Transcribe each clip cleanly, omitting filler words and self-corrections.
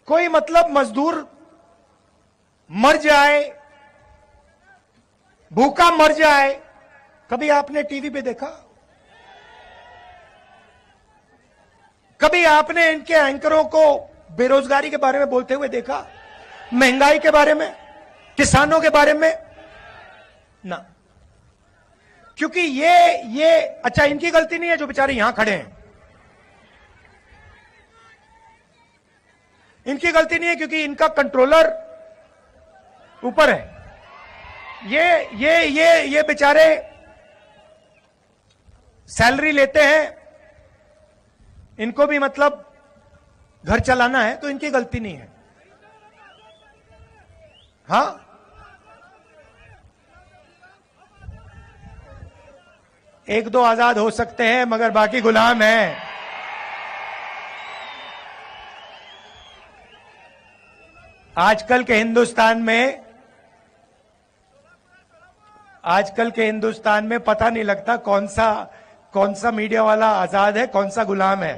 कोई मतलब मजदूर मर जाए, भूखा मर जाए, कभी आपने टीवी पे देखा? कभी आपने इनके एंकरों को बेरोजगारी के बारे में बोलते हुए देखा? महंगाई के बारे में, किसानों के बारे में? ना। क्योंकि ये अच्छा, इनकी गलती नहीं है जो बेचारे यहां खड़े हैं, इनकी गलती नहीं है क्योंकि इनका कंट्रोलर ऊपर है। ये बेचारे सैलरी लेते हैं, इनको भी मतलब घर चलाना है, तो इनकी गलती नहीं है। हां, एक दो आजाद हो सकते हैं मगर बाकी गुलाम हैं। आजकल के हिंदुस्तान में पता नहीं लगता कौन सा मीडिया वाला आजाद है, कौन सा गुलाम है।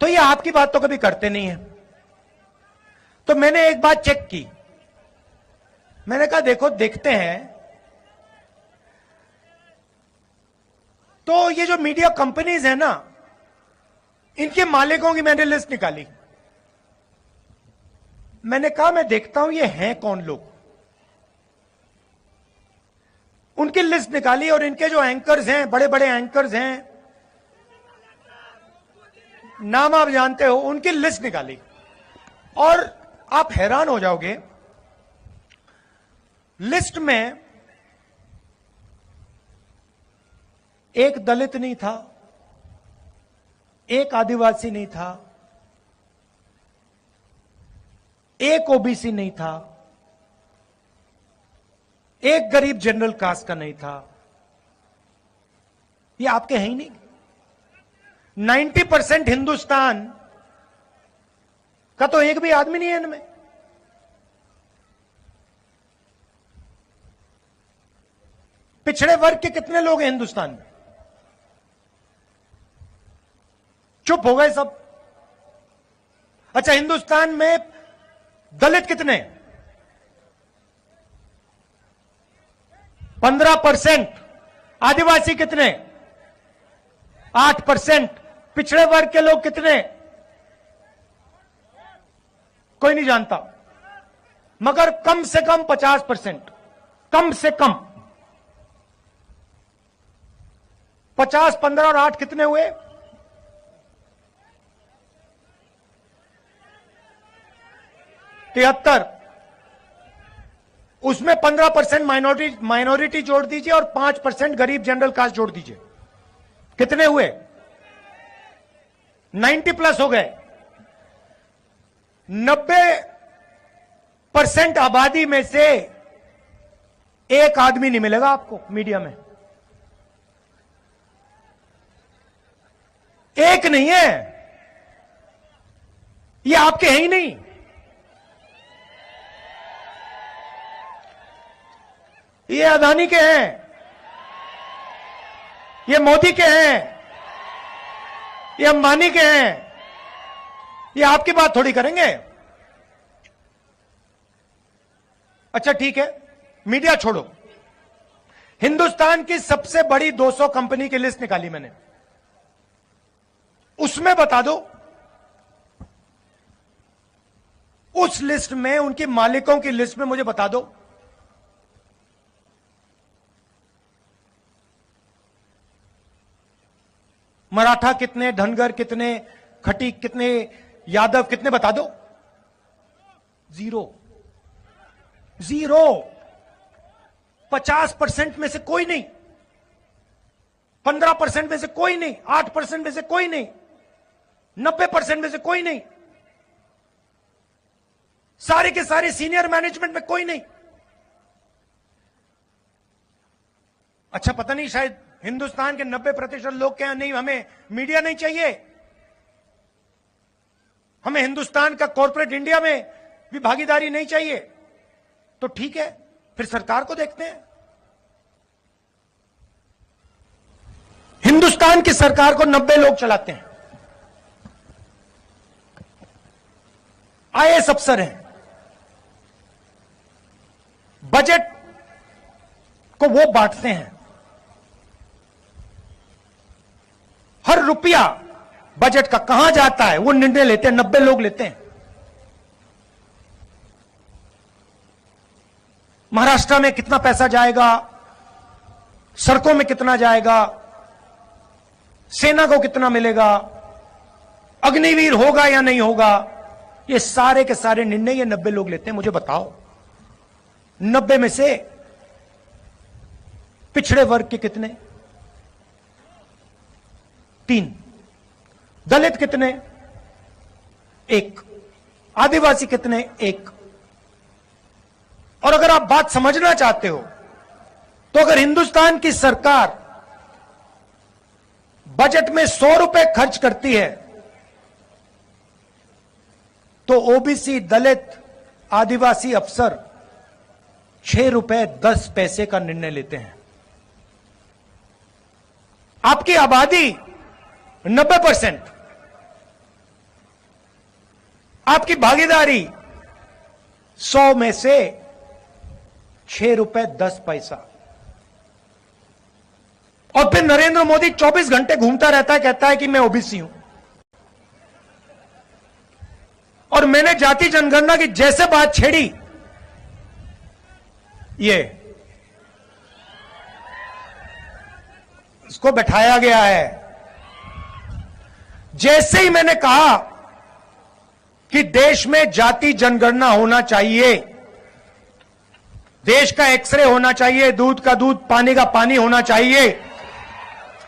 तो ये आपकी बात तो कभी करते नहीं है। तो मैंने एक बात चेक की, मैंने कहा देखो देखते हैं। तो ये जो मीडिया कंपनीज है ना, इनके मालिकों की मैंने लिस्ट निकाली। मैंने कहा मैं देखता हूं ये हैं कौन लोग। उनकी लिस्ट निकाली और इनके जो एंकर्स हैं, बड़े बड़े एंकर्स हैं, नाम आप जानते हो, उनकी लिस्ट निकाली और आप हैरान हो जाओगे। लिस्ट में एक दलित नहीं था, एक आदिवासी नहीं था, एक ओबीसी नहीं था, एक गरीब जनरल कास्ट का नहीं था। ये आपके हैं ही नहीं। 90% हिंदुस्तान का तो एक भी आदमी नहीं है इनमें। पिछड़े वर्ग के कितने लोग हैं हिंदुस्तान में? चुप हो गए सब। अच्छा, हिंदुस्तान में दलित कितने? 15%। आदिवासी कितने? 8%। पिछड़े वर्ग के लोग कितने? कोई नहीं जानता, मगर कम से कम 50%। कम से कम 50, 15 और 8 कितने हुए? 73। उसमें 15% माइनॉरिटी जोड़ दीजिए और 5% गरीब जनरल कास्ट जोड़ दीजिए, कितने हुए? 90 प्लस हो गए। 90% आबादी में से एक आदमी नहीं मिलेगा आपको मीडिया में। एक नहीं है, ये आपके हैं ही नहीं। ये अदानी के हैं, ये मोदी के हैं, ये अंबानी के हैं। ये आपकी बात थोड़ी करेंगे। अच्छा ठीक है, मीडिया छोड़ो। हिंदुस्तान की सबसे बड़ी 200 कंपनी की लिस्ट निकाली मैंने, उसमें बता दो, उस लिस्ट में, उनके मालिकों की लिस्ट में मुझे बता दो मराठा कितने, धनगर कितने, खटीक कितने, यादव कितने, बता दो। जीरो। 50% में से कोई नहीं, 15% में से कोई नहीं, 8% में से कोई नहीं, 90% में से कोई नहीं, सारे के सारे सीनियर मैनेजमेंट में कोई नहीं। अच्छा, पता नहीं, शायद हिंदुस्तान के 90% लोग क्या, नहीं हमें मीडिया नहीं चाहिए, हमें हिंदुस्तान का कॉर्पोरेट इंडिया में भी भागीदारी नहीं चाहिए। तो ठीक है, फिर सरकार को देखते हैं। हिंदुस्तान की सरकार को 90 लोग चलाते हैं, आईएएस अफसर हैं, बजट को वो बांटते हैं। हर रुपया बजट का कहां जाता है वो निर्णय लेते हैं, 90 लोग लेते हैं। महाराष्ट्र में कितना पैसा जाएगा, सड़कों में कितना जाएगा, सेना को कितना मिलेगा, अग्निवीर होगा या नहीं होगा, ये सारे के सारे निर्णय ये 90 लोग लेते हैं। मुझे बताओ, 90 में से पिछड़े वर्ग के कितने? 3। दलित कितने? 1। आदिवासी कितने? 1। और अगर आप बात समझना चाहते हो तो अगर हिंदुस्तान की सरकार बजट में 100 रुपए खर्च करती है तो ओबीसी, दलित, आदिवासी अफसर 6 रुपए 10 पैसे का निर्णय लेते हैं। आपकी आबादी 90%, आपकी भागीदारी 100 में से 6 रुपए 10 पैसा। और फिर नरेंद्र मोदी 24 घंटे घूमता रहता है, कहता है कि मैं ओबीसी हूं। और मैंने जाति जनगणना की जैसे बात छेड़ी, ये इसको बैठाया गया है। जैसे ही मैंने कहा कि देश में जाति जनगणना होना चाहिए, देश का एक्सरे होना चाहिए, दूध का दूध, पानी का पानी होना चाहिए,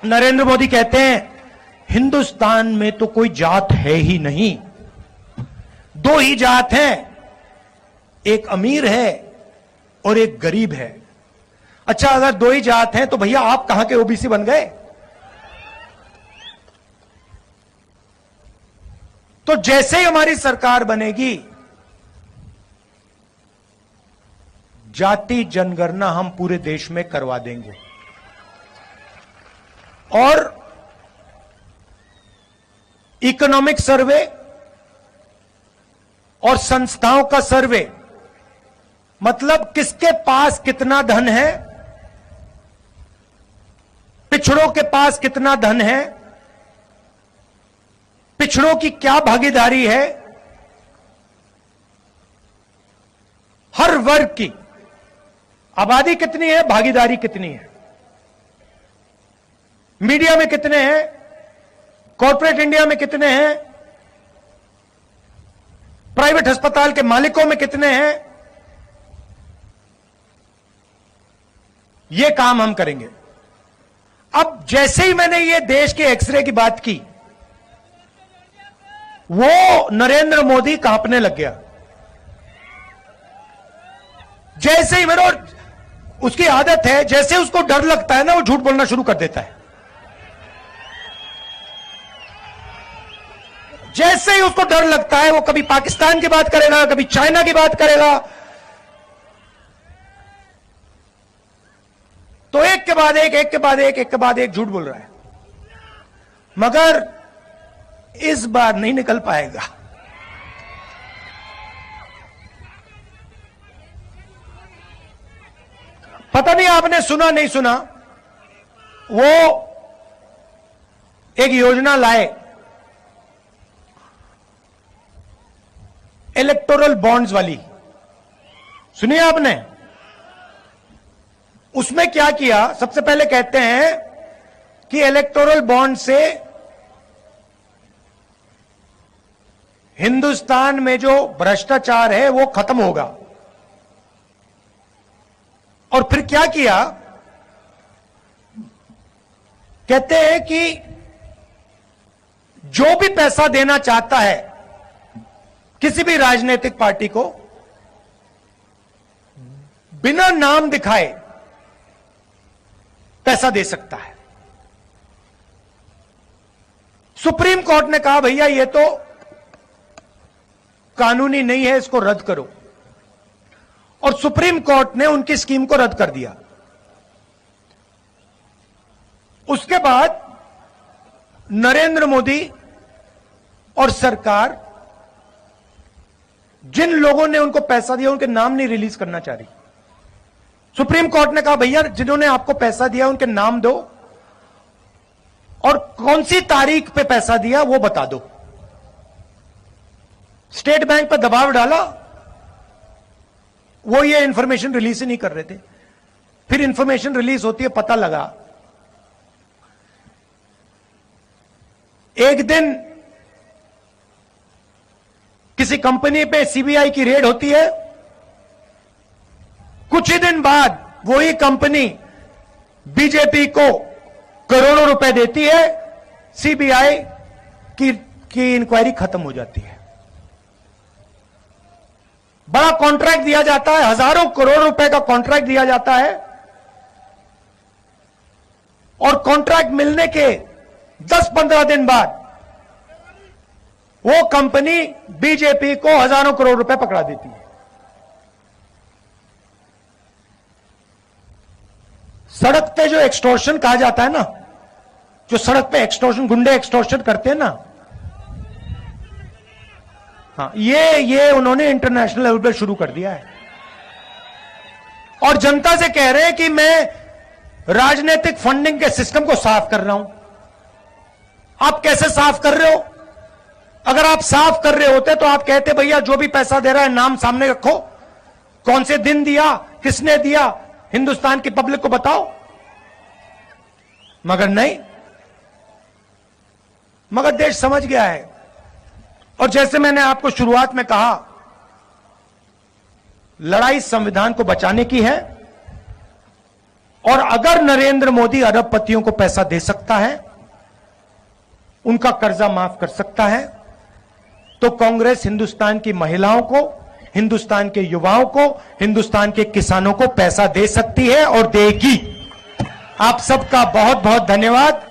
नरेंद्र मोदी कहते हैं हिंदुस्तान में तो कोई जात है ही नहीं, 2 ही जात हैं, एक अमीर है और एक गरीब है। अच्छा, अगर 2 ही जात हैं तो भैया आप कहां के ओबीसी बन गए? तो जैसे ही हमारी सरकार बनेगी, जाति जनगणना हम पूरे देश में करवा देंगे। और इकोनॉमिक सर्वे और संस्थाओं का सर्वे, मतलब किसके पास कितना धन है, पिछड़ों के पास कितना धन है, पिछड़ों की क्या भागीदारी है, हर वर्ग की आबादी कितनी है, भागीदारी कितनी है, मीडिया में कितने हैं, कॉर्पोरेट इंडिया में कितने हैं, प्राइवेट अस्पताल के मालिकों में कितने हैं, यह काम हम करेंगे। अब जैसे ही मैंने ये देश के एक्सरे की बात की, वो नरेंद्र मोदी कांपने लग गया। जैसे ही मेरे, उसकी आदत है, जैसे उसको डर लगता है ना, वो झूठ बोलना शुरू कर देता है। जैसे ही उसको डर लगता है, वो कभी पाकिस्तान की बात करेगा, कभी चाइना की बात करेगा। तो एक के बाद एक, एक के बाद एक, एक के बाद एक झूठ बोल रहा है, मगर इस बार नहीं निकल पाएगा। पता नहीं आपने सुना नहीं सुना, वो एक योजना लाए, इलेक्टोरल बॉन्ड्स वाली, सुनिए आपने? उसमें क्या किया, सबसे पहले कहते हैं कि इलेक्टोरल बॉन्ड से हिंदुस्तान में जो भ्रष्टाचार है वो खत्म होगा। और फिर क्या किया, कहते हैं कि जो भी पैसा देना चाहता है किसी भी राजनीतिक पार्टी को, बिना नाम दिखाए पैसा दे सकता है। सुप्रीम कोर्ट ने कहा भैया ये तो कानूनी नहीं है, इसको रद्द करो। और सुप्रीम कोर्ट ने उनकी स्कीम को रद्द कर दिया। उसके बाद नरेंद्र मोदी और सरकार जिन लोगों ने उनको पैसा दिया उनके नाम नहीं रिलीज करना चाह रही। सुप्रीम कोर्ट ने कहा भैया जिन्होंने आपको पैसा दिया उनके नाम दो और कौन सी तारीख पे पैसा दिया वो बता दो। स्टेट बैंक पर दबाव डाला, वो ये इंफॉर्मेशन रिलीज ही नहीं कर रहे थे। फिर इंफॉर्मेशन रिलीज होती है, पता लगा एक दिन किसी कंपनी पे सीबीआई की रेड होती है, कुछ ही दिन बाद वही कंपनी बीजेपी को करोड़ों रुपए देती है, सीबीआई की इंक्वायरी खत्म हो जाती है। बड़ा कॉन्ट्रैक्ट दिया जाता है, हजारों करोड़ रुपए का कॉन्ट्रैक्ट दिया जाता है और कॉन्ट्रैक्ट मिलने के 10-15 दिन बाद वो कंपनी बीजेपी को हजारों करोड़ रुपए पकड़ा देती है। सड़क पे जो एक्सटॉर्शन कहा जाता है ना, जो सड़क पे एक्सटॉर्शन, गुंडे एक्सटॉर्शन करते हैं ना, हाँ, ये उन्होंने इंटरनेशनल लेवल पे शुरू कर दिया है और जनता से कह रहे हैं कि मैं राजनीतिक फंडिंग के सिस्टम को साफ कर रहा हूं। आप कैसे साफ कर रहे हो? अगर आप साफ कर रहे होते तो आप कहते भैया जो भी पैसा दे रहा है नाम सामने रखो, कौन से दिन दिया, किसने दिया, हिंदुस्तान की पब्लिक को बताओ। मगर नहीं, मगर देश समझ गया है। और जैसे मैंने आपको शुरुआत में कहा, लड़ाई संविधान को बचाने की है और अगर नरेंद्र मोदी अरबपतियों को पैसा दे सकता है, उनका कर्जा माफ कर सकता है, तो कांग्रेस हिंदुस्तान की महिलाओं को, हिंदुस्तान के युवाओं को, हिंदुस्तान के किसानों को पैसा दे सकती है और देगी। आप सबका बहुत बहुत धन्यवाद।